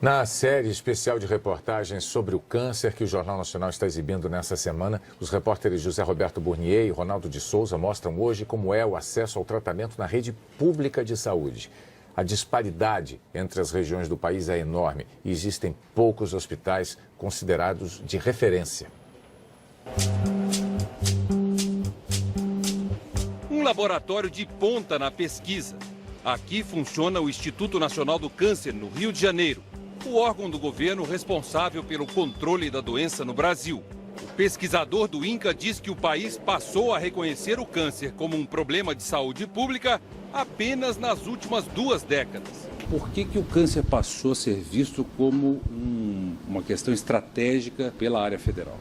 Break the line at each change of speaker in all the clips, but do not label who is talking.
Na série especial de reportagens sobre o câncer que o Jornal Nacional está exibindo nessa semana, os repórteres José Roberto Burnier e Ronaldo de Souza mostram hoje como é o acesso ao tratamento na rede pública de saúde. A disparidade entre as regiões do país é enorme e existem poucos hospitais considerados de referência.
Um laboratório de ponta na pesquisa. Aqui funciona o Instituto Nacional do Câncer, no Rio de Janeiro, o órgão do governo responsável pelo controle da doença no Brasil. O pesquisador do INCA diz que o país passou a reconhecer o câncer como um problema de saúde pública apenas nas últimas 2 décadas.
Por que o câncer passou a ser visto como uma questão estratégica pela área federal?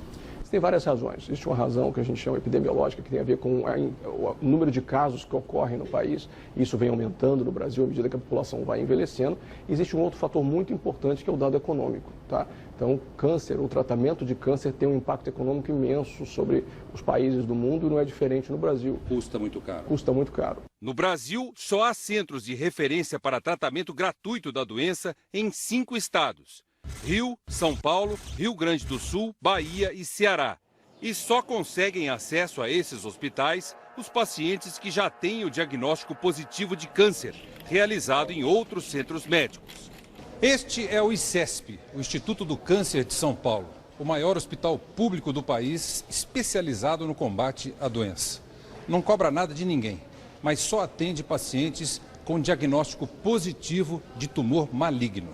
Tem várias razões. Existe uma razão que a gente chama epidemiológica, que tem a ver com o número de casos que ocorrem no país. Isso vem aumentando no Brasil à medida que a população vai envelhecendo. Existe um outro fator muito importante, que é o dado econômico. Tá? Então, o tratamento de câncer tem um impacto econômico imenso sobre os países do mundo e não é diferente no Brasil.
Custa muito caro.
Custa muito caro.
No Brasil, só há centros de referência para tratamento gratuito da doença em 5 estados. Rio, São Paulo, Rio Grande do Sul, Bahia e Ceará. E só conseguem acesso a esses hospitais os pacientes que já têm o diagnóstico positivo de câncer, realizado em outros centros médicos.
Este é o ICESP, o Instituto do Câncer de São Paulo, o maior hospital público do país especializado no combate à doença. Não cobra nada de ninguém, mas só atende pacientes com diagnóstico positivo de tumor maligno.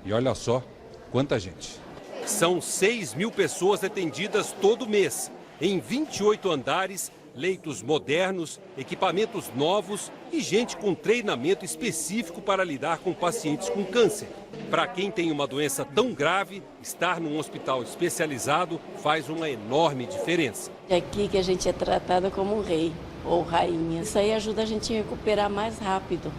E olha só quanta gente.
São 6.000 pessoas atendidas todo mês, em 28 andares, leitos modernos, equipamentos novos e gente com treinamento específico para lidar com pacientes com câncer. Para quem tem uma doença tão grave, estar num hospital especializado faz uma enorme diferença.
É aqui que a gente é tratado como rei ou rainha. Isso aí ajuda a gente a recuperar mais rápido.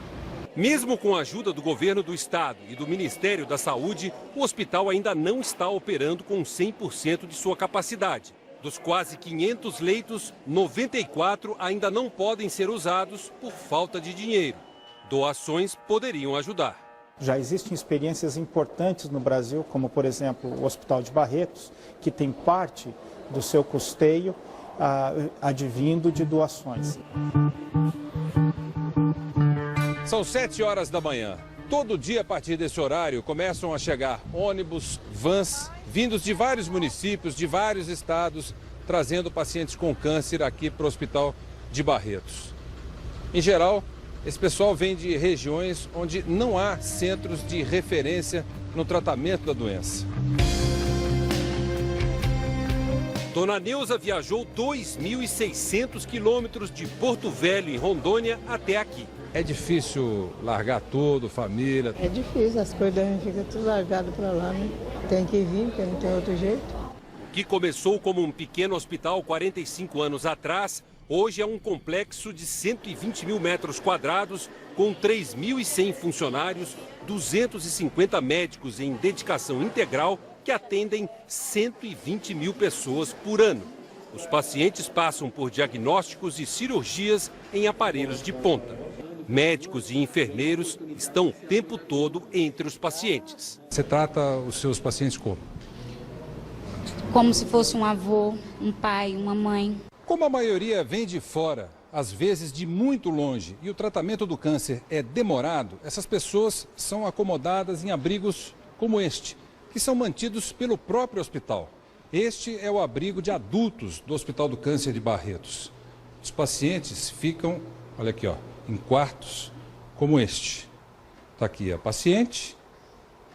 Mesmo com a ajuda do governo do estado e do Ministério da Saúde, o hospital ainda não está operando com 100% de sua capacidade. Dos quase 500 leitos, 94 ainda não podem ser usados por falta de dinheiro. Doações poderiam ajudar.
Já existem experiências importantes no Brasil, como por exemplo o Hospital de Barretos, que tem parte do seu custeio advindo de doações.
São 7 horas da manhã. Todo dia, a partir desse horário, começam a chegar ônibus, vans, vindos de vários municípios, de vários estados, trazendo pacientes com câncer aqui para o Hospital de Barretos. Em geral, esse pessoal vem de regiões onde não há centros de referência no tratamento da doença.
Dona Neuza viajou 2.600 quilômetros de Porto Velho, em Rondônia, até aqui.
É difícil largar tudo, família?
É difícil, as coisas ficam tudo largado para lá, né? Tem que vir, porque não tem outro jeito.
O que começou como um pequeno hospital 45 anos atrás, hoje é um complexo de 120 mil metros quadrados, com 3.100 funcionários, 250 médicos em dedicação integral, que atendem 120 mil pessoas por ano. Os pacientes passam por diagnósticos e cirurgias em aparelhos de ponta. Médicos e enfermeiros estão o tempo todo entre os pacientes.
Você trata os seus pacientes como?
Como se fosse um avô, um pai, uma mãe.
Como a maioria vem de fora, às vezes de muito longe, e o tratamento do câncer é demorado, essas pessoas são acomodadas em abrigos como este, que são mantidos pelo próprio hospital. Este é o abrigo de adultos do Hospital do Câncer de Barretos. Os pacientes ficam, olha aqui, ó, em quartos como este. Está aqui a paciente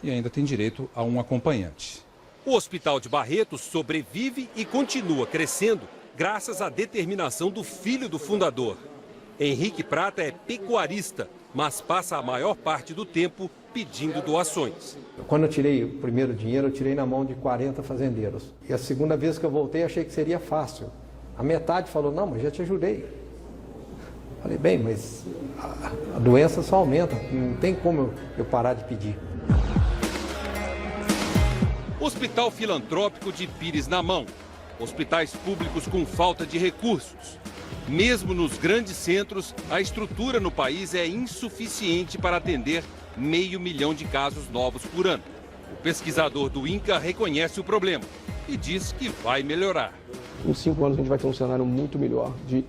e ainda tem direito a um acompanhante.
O Hospital de Barretos sobrevive e continua crescendo graças à determinação do filho do fundador. Henrique Prata é pecuarista, mas passa a maior parte do tempo pedindo doações.
Quando eu tirei o primeiro dinheiro, eu tirei na mão de 40 fazendeiros. E a segunda vez que eu voltei, achei que seria fácil. A metade falou, não, mas já te ajudei. Falei, bem, mas a doença só aumenta, não tem como eu parar de pedir.
Hospital Filantrópico de Pires na Mão. Hospitais públicos com falta de recursos. Mesmo nos grandes centros, a estrutura no país é insuficiente para atender 500 mil de casos novos por ano. O pesquisador do INCA reconhece o problema e diz que vai melhorar.
Em 5 anos a gente vai ter um cenário muito melhor de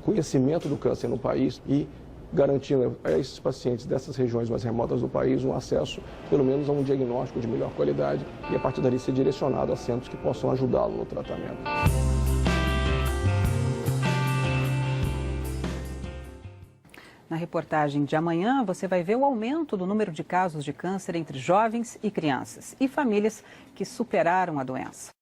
conhecimento do câncer no país e garantindo a esses pacientes dessas regiões mais remotas do país um acesso, pelo menos, a um diagnóstico de melhor qualidade e, a partir dali, ser direcionado a centros que possam ajudá-lo no tratamento.
Na reportagem de amanhã, você vai ver o aumento do número de casos de câncer entre jovens e crianças e famílias que superaram a doença.